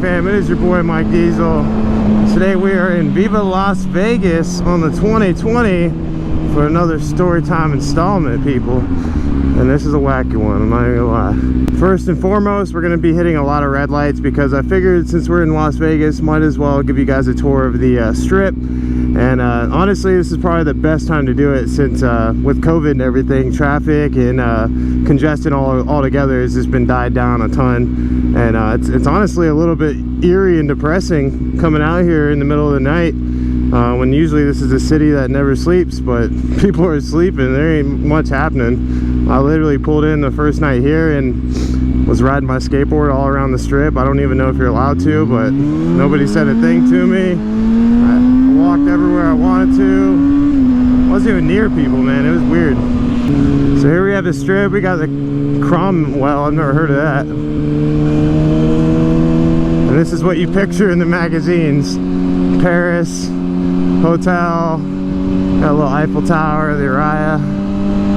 fam, it is your boy Mike Diesel. Today we are in Viva Las Vegas on the 2020 for another Storytime installment, people. And this is a wacky one, I'm not even gonna lie. First and foremost, we're gonna be hitting a lot of red lights because I figured since we're in Las Vegas, might as well give you guys a tour of the strip. And honestly, this is probably the best time to do it since with COVID and everything, traffic and congestion all together has just been died down a ton. And it's honestly a little bit eerie and depressing coming out here in the middle of the night when usually this is a city that never sleeps, but people are sleeping. There ain't much happening. I literally pulled in the first night here and was riding my skateboard all around the strip. I don't even know if you're allowed to, but nobody said a thing to me. I walked everywhere I wanted to. I wasn't even near people, man. It was weird. So here we have the strip. We got the Cromwell. I've never heard of that. And this is what you picture in the magazines. Paris, hotel, got a little Eiffel Tower, the Araya.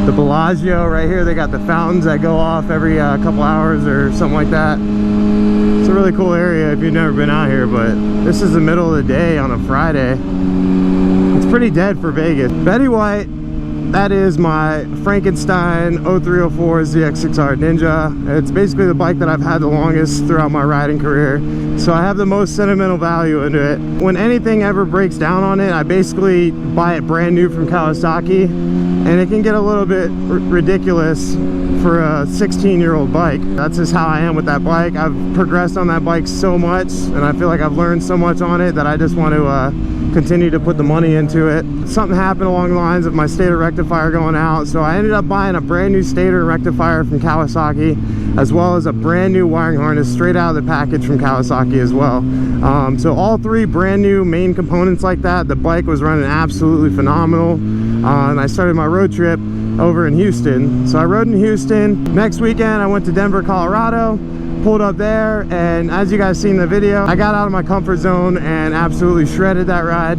The Bellagio right here, they got the fountains that go off every couple hours or something like that. It's a really cool area if you've never been out here, but this is the middle of the day on a Friday. It's pretty dead for Vegas. Betty White, that is my Frankenstein 0304 ZX6R Ninja. It's basically the bike that I've had the longest throughout my riding career, so I have the most sentimental value into it. When anything ever breaks down on it, I basically buy it brand new from Kawasaki, and it can get a little bit ridiculous for a 16-year-old bike. That's just how I am with that bike. I've progressed on that bike so much, and I feel like I've learned so much on it that I just want to continue to put the money into it. Something happened along the lines of my stator rectifier going out, so I ended up buying a brand new stator rectifier from Kawasaki, as well as a brand new wiring harness straight out of the package from Kawasaki as well. So all three brand new main components like that. The bike was running absolutely phenomenal, and I started my road trip over in Houston. So I rode in Houston. Next weekend I went to Denver, Colorado, pulled up there, and as you guys seen in the video, I got out of my comfort zone and absolutely shredded that ride.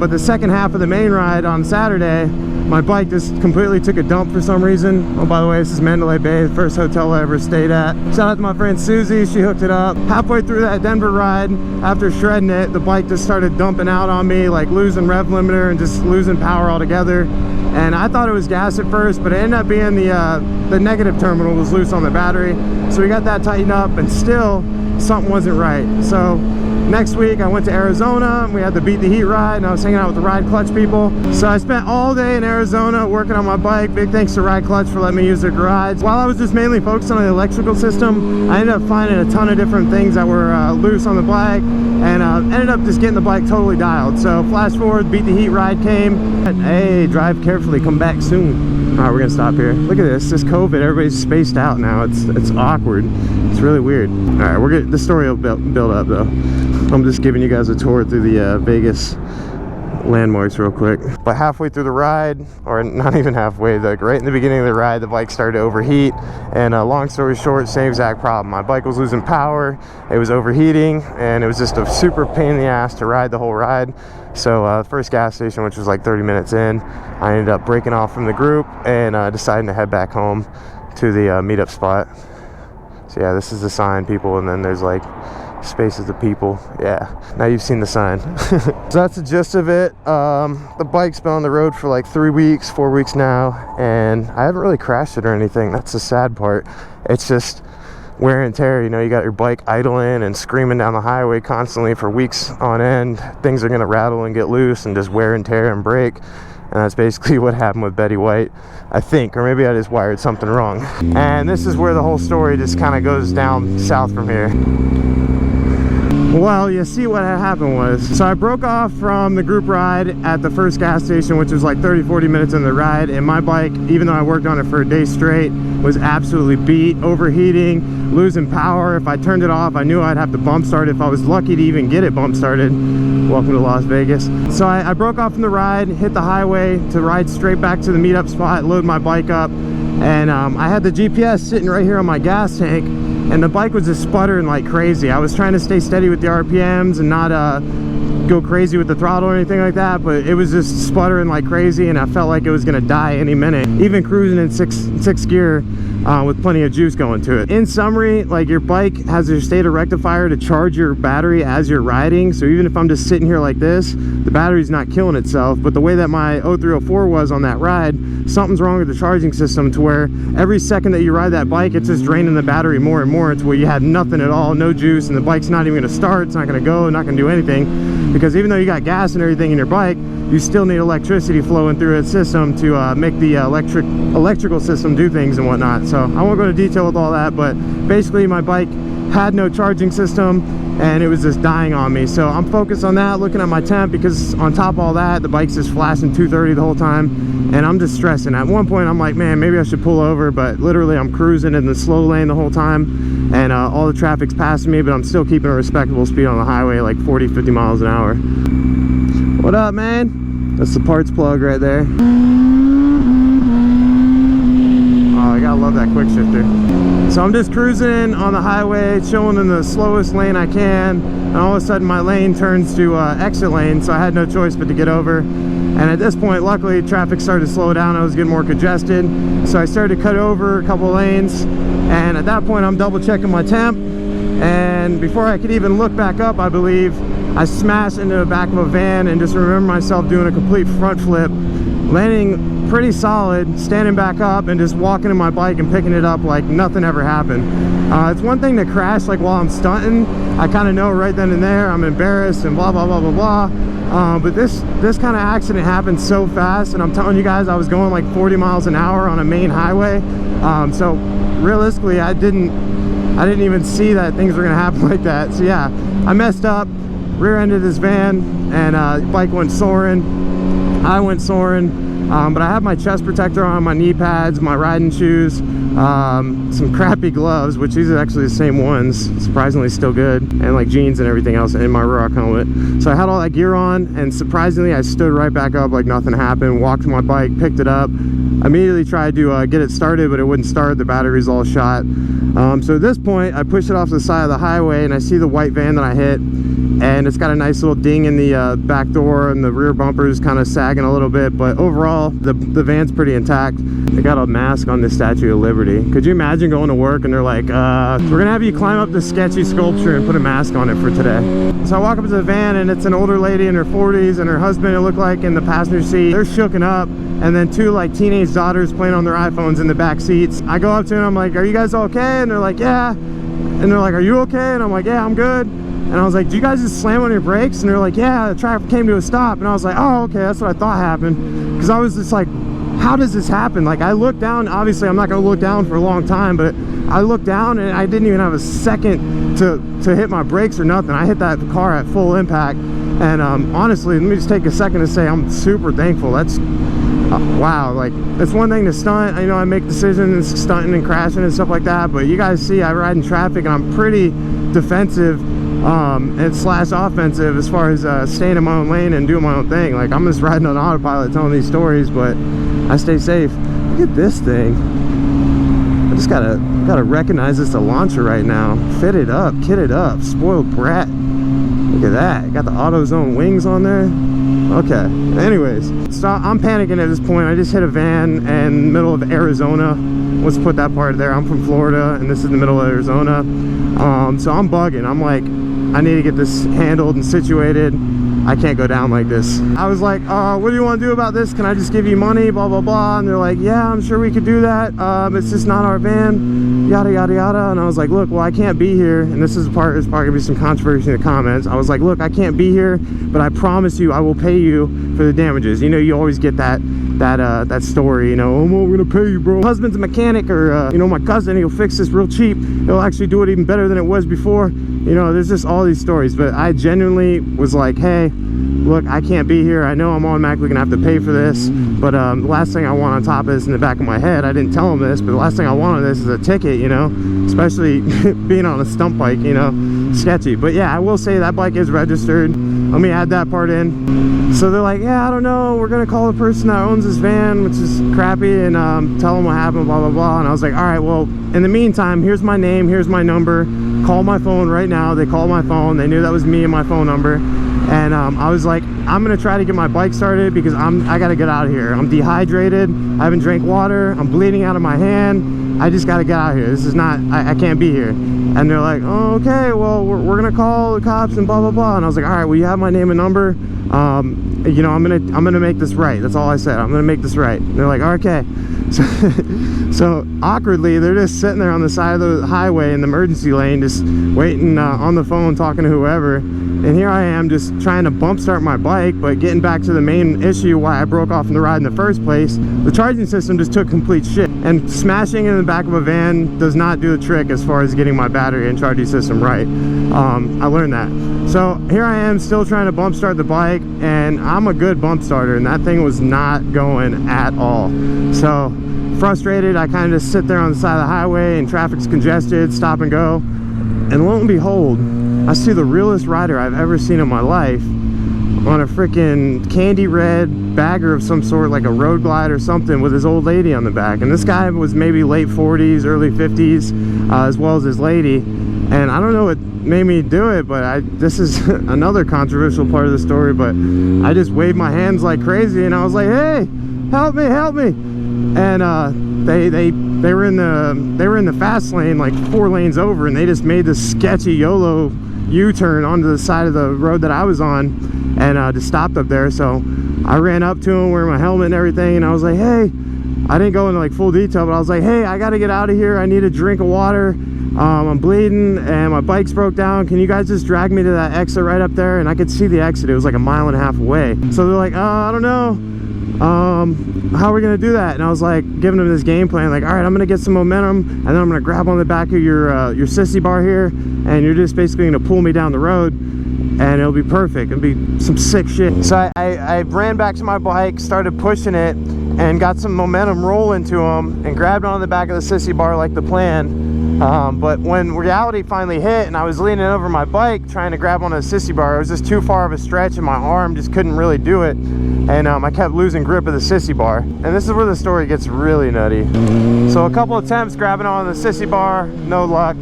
But the second half of the main ride on Saturday, my bike just completely took a dump for some reason. Oh, by the way, this is Mandalay Bay, the first hotel I ever stayed at. Shout out to my friend Susie, she hooked it up. Halfway through that Denver ride, after shredding it, the bike just started dumping out on me, like losing rev limiter and just losing power altogether. And I thought it was gas at first, but it ended up being the negative terminal was loose on the battery. So we got that tightened up, and still something wasn't right. So next week I went to Arizona. We had the Beat the Heat ride, and I was hanging out with the Ride Clutch people. So I spent all day in Arizona working on my bike. Big thanks to Ride Clutch for letting me use their garage. While I was just mainly focused on the electrical system, I ended up finding a ton of different things that were loose on the bike, and ended up just getting the bike totally dialed. So flash forward, Beat the Heat ride came. And, hey, drive carefully, come back soon. All right, we're gonna stop here. Look at this, COVID, everybody's spaced out now. It's awkward. It's really weird. All right, the story will build up though. I'm just giving you guys a tour through the Vegas landmarks real quick. But halfway through the ride, or not even halfway, like right in the beginning of the ride, the bike started to overheat. And long story short, same exact problem. My bike was losing power, it was overheating, and it was just a super pain in the ass to ride the whole ride. So the first gas station, which was like 30 minutes in, I ended up breaking off from the group and deciding to head back home to the meetup spot. So yeah, this is the sign, people, and then there's like spaces of people. Yeah, now you've seen the sign. So that's the gist of it. The bike's been on the road for like 4 weeks now, and I haven't really crashed it or anything. That's the sad part. It's just wear and tear. You know, you got your bike idling and screaming down the highway constantly for weeks on end. Things are gonna rattle and get loose and just wear and tear and break. And that's basically what happened with Betty White, I think, or maybe I just wired something wrong. And this is where the whole story just kind of goes down south from here. Well, you see what had happened was, so I broke off from the group ride at the first gas station, which was like 30-40 minutes into the ride, and my bike, even though I worked on it for a day straight, was absolutely beat, overheating, losing power. If I turned it off, I knew I'd have to bump start it if I was lucky to even get it bump started. Welcome to Las Vegas. So I broke off from the ride, hit the highway to ride straight back to the meetup spot, load my bike up, and I had the GPS sitting right here on my gas tank, and the bike was just sputtering like crazy. I was trying to stay steady with the RPMs and not go crazy with the throttle or anything like that, but it was just sputtering like crazy, and I felt like it was gonna die any minute. Even cruising in six gear, with plenty of juice going to it. In summary, like, your bike has your stator rectifier to charge your battery as you're riding. So even if I'm just sitting here like this, the battery's not killing itself. But the way that my 0304 was on that ride, something's wrong with the charging system, to where every second that you ride that bike, it's just draining the battery more and more until you have nothing at all, no juice, and the bike's not even going to start. It's not going to go, not going to do anything, because even though you got gas and everything in your bike, you still need electricity flowing through its system to make the electrical system do things and whatnot. So I won't go into detail with all that, but basically my bike had no charging system and it was just dying on me. So I'm focused on that, looking at my temp, because on top of all that, the bike's just flashing 230 the whole time, and I'm just stressing. At one point I'm like, man, maybe I should pull over, but literally I'm cruising in the slow lane the whole time, and all the traffic's passing me, but I'm still keeping a respectable speed on the highway, like 40-50 miles an hour. What up, man? That's the parts plug right there. Oh, I gotta love that quick shifter. So I'm just cruising on the highway, chilling in the slowest lane I can, and all of a sudden my lane turns to exit lane, so I had no choice but to get over. And at this point, luckily, traffic started to slow down. I was getting more congested, so I started to cut over a couple lanes, and at that point I'm double checking my temp, and before I could even look back up, I believe, I smashed into the back of a van, and just remember myself doing a complete front flip, landing pretty solid, standing back up, and just walking in my bike and picking it up like nothing ever happened. It's one thing to crash like while I'm stunting. I kind of know right then and there I'm embarrassed and blah blah blah blah blah. But this kind of accident happened so fast, and I'm telling you guys, I was going like 40 miles an hour on a main highway. So realistically, I didn't even see that things were gonna happen like that. So yeah, I messed up, rear-ended this van, and bike went soaring. I went soaring. But I have my chest protector on, my knee pads, my riding shoes, some crappy gloves, which these are actually the same ones, surprisingly still good, and like jeans and everything else, and my Ruroc helmet. So I had all that gear on, and surprisingly I stood right back up like nothing happened, walked to my bike, picked it up, immediately tried to get it started, but it wouldn't start. The battery's all shot. So at this point I push it off the side of the highway, and I see the white van that I hit, and it's got a nice little ding in the back door, and the rear bumper is kind of sagging a little bit, but overall the van's pretty intact. They got a mask on the Statue of Liberty. Could you imagine going to work and they're like, we're gonna have you climb up this sketchy sculpture and put a mask on it for today? So I walk up to the van, and it's an older lady in her 40s, and her husband, it looked like, in the passenger seat. They're shooken up, and then two like teenage daughters playing on their iPhones in the back seats. I go up to them, I'm like, are you guys okay? And they're like, yeah. And they're like, are you okay? And I'm like, yeah, I'm good. And I was like, do you guys just slam on your brakes? And they're like, yeah, the traffic came to a stop. And I was like, oh, okay, that's what I thought happened. Because I was just like, how does this happen? Like, I looked down, obviously I'm not going to look down for a long time, but I looked down and I didn't even have a second to hit my brakes or nothing. I hit that car at full impact. And honestly, let me just take a second to say I'm super thankful. That's wow. Like, it's one thing to stunt. I know I make decisions stunting and crashing and stuff like that, but you guys see I ride in traffic, and I'm pretty defensive and slash offensive as far as staying in my own lane and doing my own thing. Like, I'm just riding on autopilot telling these stories, but I stay safe. Look at this thing. I just gotta recognize it's a launcher right now. Fitted up, kitted up, spoiled brat. Look at that. Got the AutoZone wings on there. Okay, anyways, so I'm panicking at this point. I just hit a van in the middle of Arizona. Let's put that part there. I'm from Florida, and this is the middle of Arizona. So I'm bugging. I'm like, I need to get this handled and situated. I can't go down like this. I was like, what do you want to do about this? Can I just give you money? Blah, blah, blah. And they're like, yeah, I'm sure we could do that. It's just not our van. Yada, yada, yada. And I was like, look, well, I can't be here. And this is part, there's probably gonna be some controversy in the comments. I was like, look, I can't be here, but I promise you I will pay you for the damages. You know, you always get that story, you know, oh, well, we're gonna pay you, bro. My husband's a mechanic, or you know, my cousin, he'll fix this real cheap. He'll actually do it even better than it was before. You know, there's just all these stories. But I genuinely was like, hey, look, I can't be here. I know I'm automatically gonna have to pay for this, but the last thing I want on top of this, in the back of my head, I didn't tell him this, but the last thing I want on this is a ticket, you know, especially being on a stump bike, you know, sketchy. But yeah, I will say that bike is registered. Let me add that part in. So they're like, yeah, I don't know, we're gonna call the person that owns this van, which is crappy, and tell them what happened, blah, blah, blah. And I was like, all right, well, in the meantime, here's my name, here's my number, call my phone right now. They called my phone, they knew that was me and my phone number. And I was like, I'm gonna try to get my bike started because I gotta get out of here. I'm dehydrated, I haven't drank water, I'm bleeding out of my hand. I just gotta get out of here. This is not, I can't be here. And they're like, oh, okay, well, we're gonna call the cops and blah blah blah. And I was like, all right, well, you have my name and number. You know, I'm gonna make this right. That's all I said. I'm gonna make this right. And they're like, okay. So awkwardly, they're just sitting there on the side of the highway in the emergency lane, just waiting on the phone, talking to whoever. And here I am just trying to bump start my bike, but getting back to the main issue why I broke off in the ride in the first place. The charging system just took complete shit, and smashing in the back of a van does not do the trick as far as getting my battery and charging system right. I learned that. So here I am still trying to bump start the bike, and I'm a good bump starter, and that thing was not going at all. So frustrated, I kind of just sit there on the side of the highway and traffic's congested, stop and go, and lo and behold, I see the realest rider I've ever seen in my life on a freaking candy red bagger of some sort, like a road glide or something, with his old lady on the back. And this guy was maybe late 40s, early 50s, as well as his lady. And I don't know what made me do it, but this is another controversial part of the story, but I just waved my hands like crazy and I was like, hey, help me, help me. And they were in the fast lane, like 4 lanes over, and they just made this sketchy YOLO U-turn onto the side of the road that I was on, and just stopped up there. So I ran up to him wearing my helmet and everything, and I was like, hey, I didn't go into like full detail, but I was like, hey, I gotta get out of here, I need a drink of water, I'm bleeding and my bike's broke down, can you guys just drag me to that exit right up there? And I could see the exit, it was like 1.5 miles away. So they're like, I don't know, how are we gonna do that? And I was like, giving them this game plan, like, all right, I'm gonna get some momentum, and then I'm gonna grab on the back of your sissy bar here, and you're just basically gonna pull me down the road, and it'll be perfect. It'll be some sick shit. So I ran back to my bike, started pushing it, and got some momentum rolling to him, and grabbed on the back of the sissy bar like the plan. But when reality finally hit and I was leaning over my bike trying to grab onto the sissy bar, it was just too far of a stretch and my arm just couldn't really do it, and I kept losing grip of the sissy bar. And this is where the story gets really nutty. So a couple attempts grabbing on the sissy bar, no luck.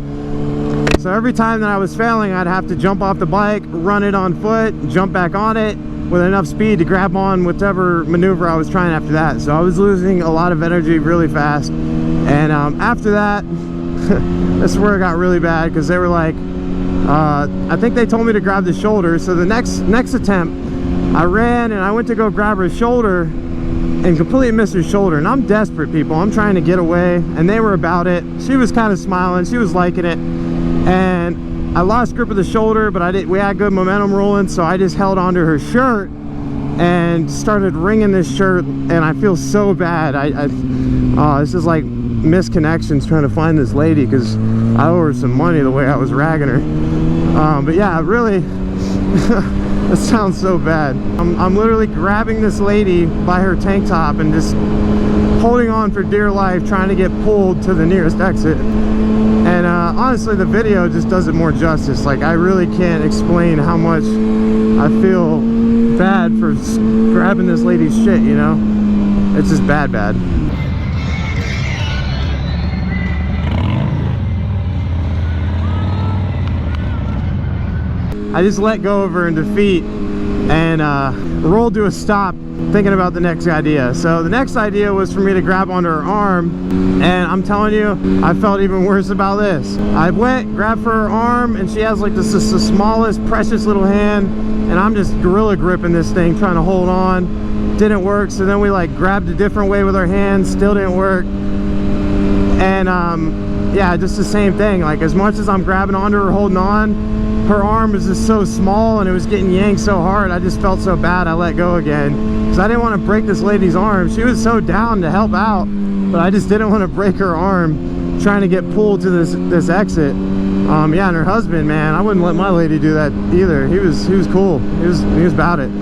So every time that I was failing, I'd have to jump off the bike, run it on foot, jump back on it with enough speed to grab on whatever maneuver I was trying after that. So I was losing a lot of energy really fast. And after that, this is where it got really bad, because they were like, I think they told me to grab the shoulder. So the next attempt, I ran and I went to go grab her shoulder and completely missed her shoulder. And I'm desperate, people. I'm trying to get away, and they were about it. She was kind of smiling, she was liking it, and I lost grip of the shoulder, but we had good momentum rolling, so I just held onto her shirt and started wringing this shirt, and I feel so bad. This is like misconnections trying to find this lady, because I owe her some money the way I was ragging her. But yeah, really, that sounds so bad. I'm literally grabbing this lady by her tank top and just holding on for dear life, trying to get pulled to the nearest exit. And honestly, the video just does it more justice. Like, I really can't explain how much I feel bad for grabbing this lady's shit, you know? It's just bad. I just let go of her in defeat and rolled to a stop, thinking about the next idea. So the next idea was for me to grab onto her arm, and I'm telling you, I felt even worse about this. I went, grabbed her arm, and she has like the smallest, precious little hand, and I'm just gorilla gripping this thing, trying to hold on. Didn't work, so then we like grabbed a different way with our hands, still didn't work. And yeah, just the same thing. Like, as much as I'm grabbing onto her, holding on, her arm was just so small and it was getting yanked so hard, I just felt so bad. I let go again because I didn't want to break this lady's arm. She was so down to help out, but I just didn't want to break her arm trying to get pulled to this exit. Yeah, and her husband, man, I wouldn't let my lady do that either. He was cool. He was about it.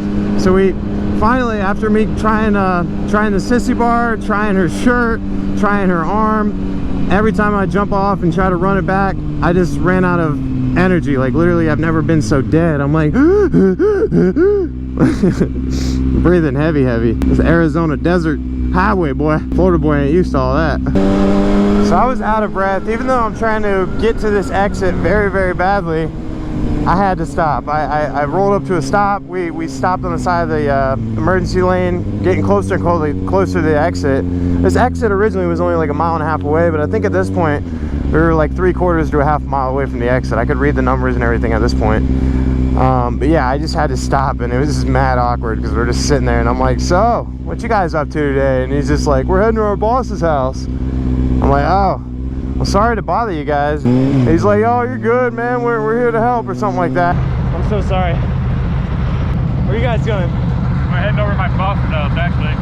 So we finally, after me trying the sissy bar, trying her shirt, trying her arm, every time I jump off and try to run it back, I just ran out of energy. Like, literally, I've never been so dead. I'm like breathing heavy. This Arizona desert highway, boy. Florida boy ain't used to all that. So I was out of breath, even though I'm trying to get to this exit very, very badly. I had to stop. I rolled up to a stop. We stopped on the side of the emergency lane, getting closer and closer to the exit. This exit originally was only like a mile and a half away, but I think at this point we were like 3/4 to a half mile away from the exit. I could read the numbers and everything at this point. But yeah, I just had to stop, and it was just mad awkward because we're just sitting there, and I'm like, so what you guys up to today? And he's just like, we're heading to our boss's house. I'm like, oh, well, sorry to bother you guys. And he's like, oh, you're good, man, we're here to help, or something like that. I'm so sorry. Where are you guys going? We're heading over to my boss's house, actually.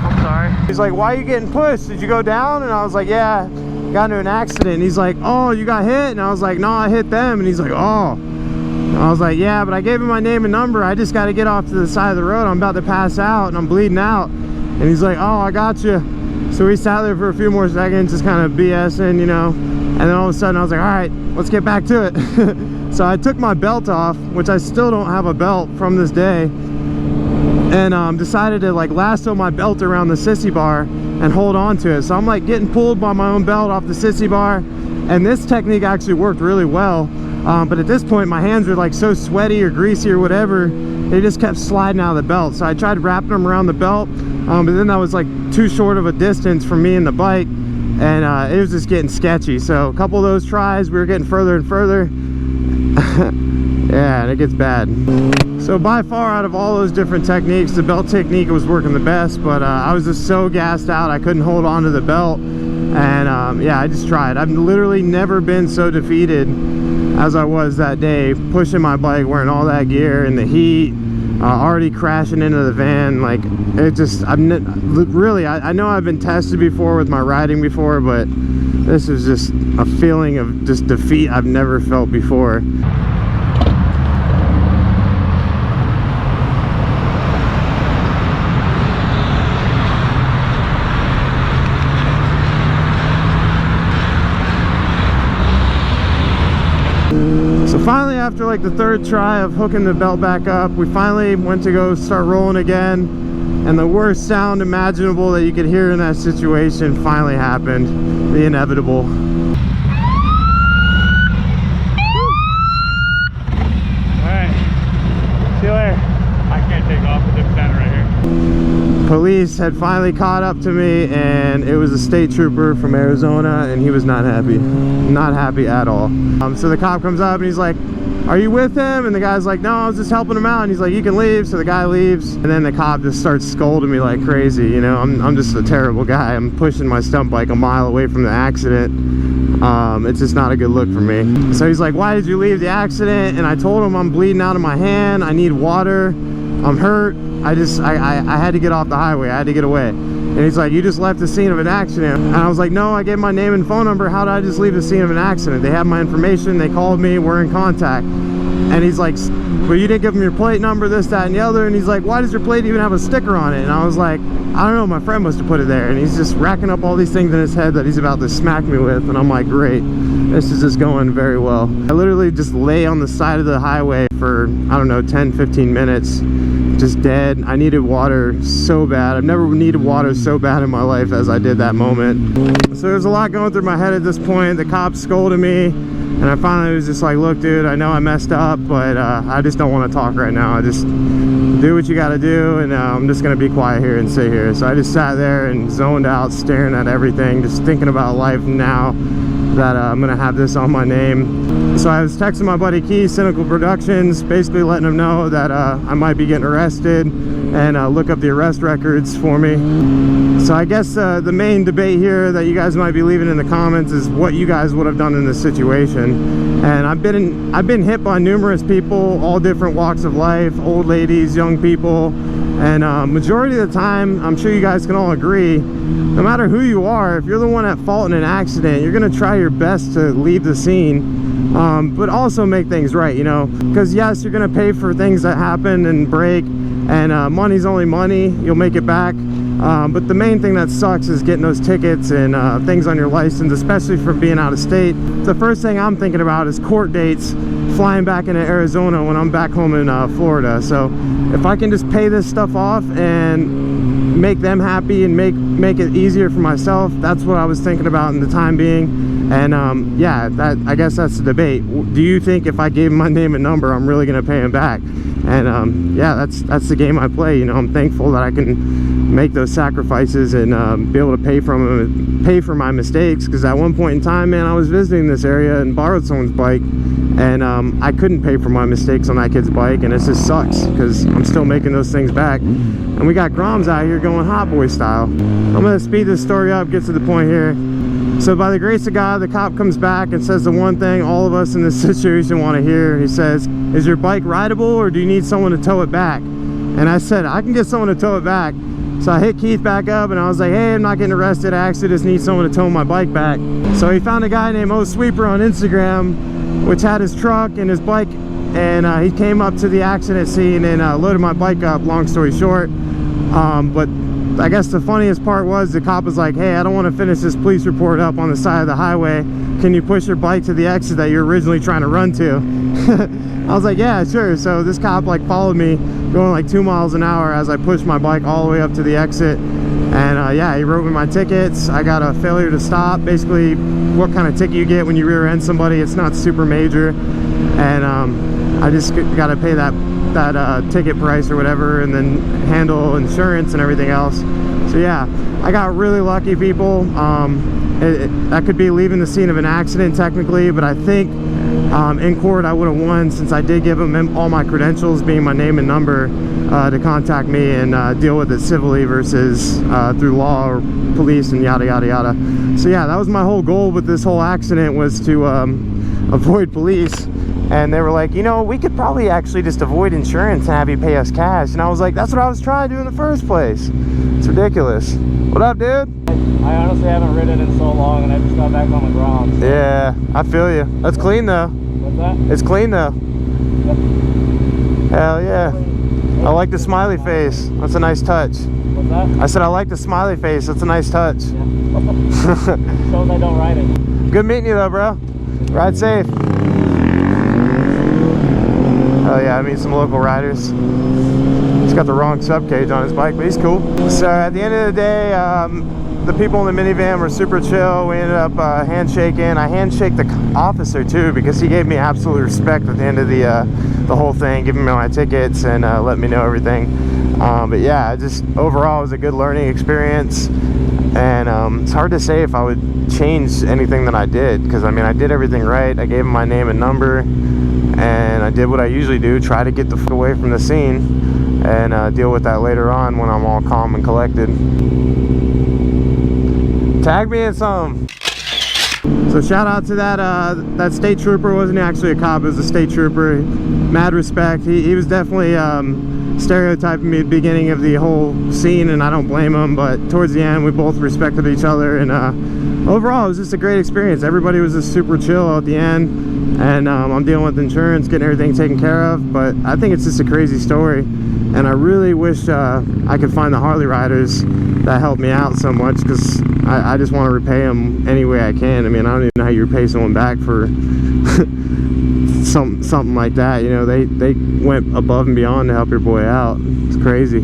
I'm sorry. He's like, why are you getting pushed? Did you go down? And I was like, yeah, got into an accident. And he's like, oh, you got hit? And I was like, no, I hit them. And he's like, oh. And I was like, yeah, but I gave him my name and number. I just got to get off to the side of the road. I'm about to pass out and I'm bleeding out. And he's like, oh, I got you. So we sat there for a few more seconds, just kind of BSing, you know. And then all of a sudden I was like, all right, let's get back to it. So I took my belt off, which I still don't have a belt from this day, and decided to like lasso my belt around the sissy bar and hold on to it. So I'm like getting pulled by my own belt off the sissy bar, and this technique actually worked really well. But at this point my hands were like so sweaty or greasy or whatever, they just kept sliding out of the belt. So I tried wrapping them around the belt, but then that was like too short of a distance from me and the bike, and it was just getting sketchy. So a couple of those tries, we were getting further and further. Yeah, and it gets bad. So by far out of all those different techniques, the belt technique was working the best, but I was just so gassed out I couldn't hold on to the belt. And yeah, I just tried. I've literally never been so defeated as I was that day, pushing my bike, wearing all that gear in the heat, already crashing into the van. Like, it just, I know I've been tested before with my riding before, but this is just a feeling of just defeat I've never felt before. So finally, after like the third try of hooking the belt back up, we finally went to go start rolling again, and the worst sound imaginable that you could hear in that situation finally happened. The inevitable. Alright, see you later. I can't take off with them standing right here. Police had finally caught up to me, and it was a state trooper from Arizona, and he was not happy. Not happy at all. So the cop comes up and he's like, are you with him? And the guy's like, no, I was just helping him out. And he's like, you can leave. So the guy leaves, and then the cop just starts scolding me like crazy. You know, I'm just a terrible guy. I'm pushing my stunt bike a mile away from the accident. It's just not a good look for me. So he's like, why did you leave the accident? And I told him I'm bleeding out of my hand, I need water, I'm hurt, I had to get off the highway, I had to get away. And he's like, you just left the scene of an accident. And I was like, no, I gave my name and phone number. How did I just leave the scene of an accident? They have my information, they called me, we're in contact. And he's like, well, you didn't give him your plate number, this, that, and the other. And he's like, why does your plate even have a sticker on it? And I was like, I don't know, my friend must have put it there. And he's just racking up all these things in his head that he's about to smack me with. And I'm like, great, this is just going very well. I literally just lay on the side of the highway for, I don't know, 10-15 minutes, just dead. I needed water so bad. I've never needed water so bad in my life as I did that moment. So there's a lot going through my head at this point. The cops scolded me, and I finally was just like, look, dude, I know I messed up, but I just don't want to talk right now. I just do what you got to do, and I'm just going to be quiet here and sit here. So I just sat there and zoned out, staring at everything, just thinking about life now that I'm going to have this on my name. So I was texting my buddy Keith, Cynical Productions, basically letting him know that I might be getting arrested, and look up the arrest records for me. So I guess the main debate here that you guys might be leaving in the comments is what you guys would have done in this situation. And I've been hit by numerous people, all different walks of life, old ladies, young people, and majority of the time, I'm sure you guys can all agree, no matter who you are, if you're the one at fault in an accident, you're gonna try your best to leave the scene, but also make things right, you know, because yes, you're gonna pay for things that happen and break, and money's only money, you'll make it back. But the main thing that sucks is getting those tickets and things on your license, especially for being out of state. The first thing I'm thinking about is court dates, flying back into Arizona when I'm back home in Florida. So if I can just pay this stuff off and make them happy and make it easier for myself. That's what I was thinking about in the time being. And yeah, I guess that's the debate. Do you think if I gave him my name and number, I'm really gonna pay him back? And yeah, that's the game I play. You know, I'm thankful that I can make those sacrifices and be able to pay for my mistakes, because at one point in time, man, I was visiting this area and borrowed someone's bike, and I couldn't pay for my mistakes on that kid's bike, and it just sucks because I'm still making those things back. And we got Groms out here going hot boy style. I'm gonna speed this story up, get to the point here. So by the grace of God, the cop comes back and says the one thing all of us in this situation want to hear. He says, "Is your bike rideable, or do you need someone to tow it back?" And I said, "I can get someone to tow it back." So I hit Keith back up and I was like, "Hey, I'm not getting arrested. I actually just need someone to tow my bike back." So he found a guy named O Sweeper on Instagram, which had his truck and his bike, and he came up to the accident scene and loaded my bike up, long story short. But I guess the funniest part was the cop was like, "Hey, I don't want to finish this police report up on the side of the highway. Can you push your bike to the exit that you're originally trying to run to?" I was like, "Yeah, sure." So this cop like followed me going like 2 miles an hour as I pushed my bike all the way up to the exit. And yeah, he wrote me my tickets. I got a failure to stop, basically what kind of ticket you get when you rear end somebody. It's not super major, and I just got to pay that ticket price or whatever, and then handle insurance and everything else. So yeah, I got really lucky, people. That could be leaving the scene of an accident technically, but I think in court I would have won, since I did give him all my credentials, being my name and number, to contact me and deal with it civilly versus through law or police and yada yada yada. So yeah, that was my whole goal with this whole accident, was to avoid police. And they were like, "You know, we could probably actually just avoid insurance and have you pay us cash." And I was like, "That's what I was trying to do in the first place." It's ridiculous. What up, dude? I honestly haven't ridden in so long, and I just got back on the ground. So. Yeah, I feel you. That's clean though. What's that? It's clean though. Yep. Hell yeah. I like the smiley face. That's a nice touch. What's that? I said I like the smiley face. That's a nice touch. Yeah. Shows I don't ride it. Good meeting you though, bro. Ride safe. Oh yeah, I meet some local riders. He's got the wrong sub cage on his bike, but he's cool. So at the end of the day, the people in the minivan were super chill. We ended up handshaking. I handshake the officer too, because he gave me absolute respect at the end of the whole thing, giving me my tickets and let me know everything. But yeah, just overall it was a good learning experience. And it's hard to say if I would change anything that I did, because I mean, I did everything right. I gave him my name and number, and I did what I usually do, try to get the fuck away from the scene and deal with that later on when I'm all calm and collected. Tag me in some. So shout out to that state trooper. Wasn't actually a cop, it was a state trooper. Mad respect. He was definitely stereotyping me at the beginning of the whole scene, and I don't blame him, but towards the end we both respected each other, and overall it was just a great experience. Everybody was just super chill at the end, and I'm dealing with insurance, getting everything taken care of. But I think it's just a crazy story, and I really wish I could find the Harley riders that helped me out so much, because I just want to repay them any way I can. I mean, I don't even know how you repay someone back for something like that. You know, they went above and beyond to help your boy out. It's crazy.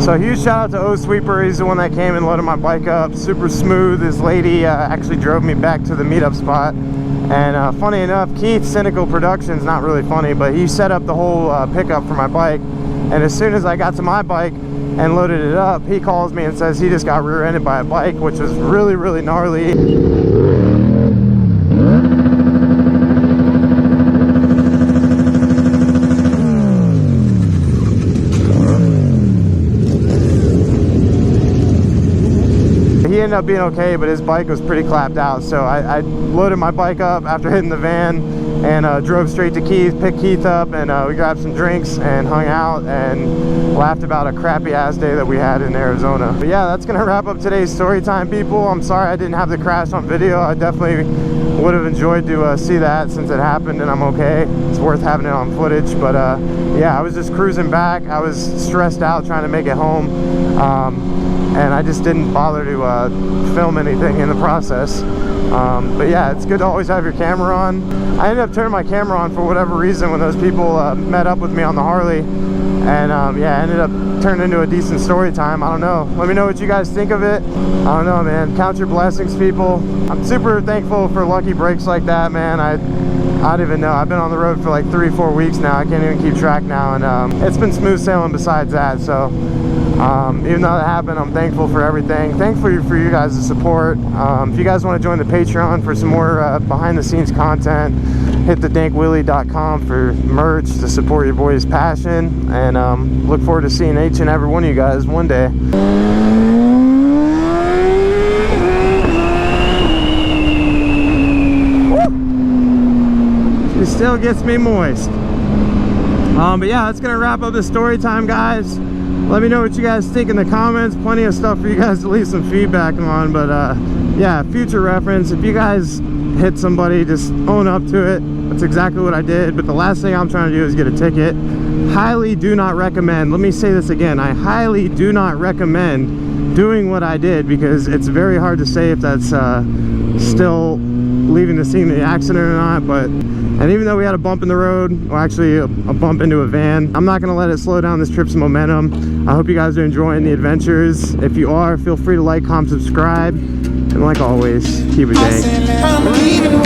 So a huge shout out to O Sweeper. He's the one that came and loaded my bike up. Super smooth. This lady actually drove me back to the meetup spot. And funny enough, Keith, Cynical Productions, not really funny, but he set up the whole pickup for my bike. And as soon as I got to my bike and loaded it up, he calls me and says he just got rear-ended by a bike, which was really, really gnarly. He ended up being okay, but his bike was pretty clapped out. So I loaded my bike up after hitting the van and drove straight to Keith, picked Keith up, and we grabbed some drinks and hung out and laughed about a crappy ass day that we had in Arizona. But yeah, that's gonna wrap up today's story time, people. I'm sorry I didn't have the crash on video. I definitely would have enjoyed to see that, since it happened and I'm okay. It's worth having it on footage. But yeah, I was just cruising back. I was stressed out trying to make it home, and I just didn't bother to film anything in the process. But yeah, it's good to always have your camera on. I ended up turning my camera on for whatever reason when those people met up with me on the Harley. And yeah, ended up turning into a decent story time. I don't know. Let me know what you guys think of it. I don't know, man. Count your blessings, people. I'm super thankful for lucky breaks like that, man. I don't even know. I've been on the road for like 3-4 weeks now. I can't even keep track now, and it's been smooth sailing besides that. So even though that happened, I'm thankful for everything. Thankful for you guys' support. If you guys want to join the Patreon for some more behind the scenes content, hit the dankwheelie.com for merch to support your boy's passion, and look forward to seeing each and every one of you guys one day. It still gets me moist. But yeah, that's gonna wrap up the story time, guys. Let me know what you guys think in the comments. Plenty of stuff for you guys to leave some feedback on. But yeah, future reference, if you guys hit somebody, just own up to it. That's exactly what I did. But the last thing I'm trying to do is get a ticket. Highly do not recommend, let me say this again, I highly do not recommend doing what I did, because it's very hard to say if that's still leaving the scene of the accident or not. And even though we had a bump in the road, or actually a bump into a van, I'm not gonna let it slow down this trip's momentum. I hope you guys are enjoying the adventures. If you are, feel free to like, comment, subscribe, and like always, keep it dank.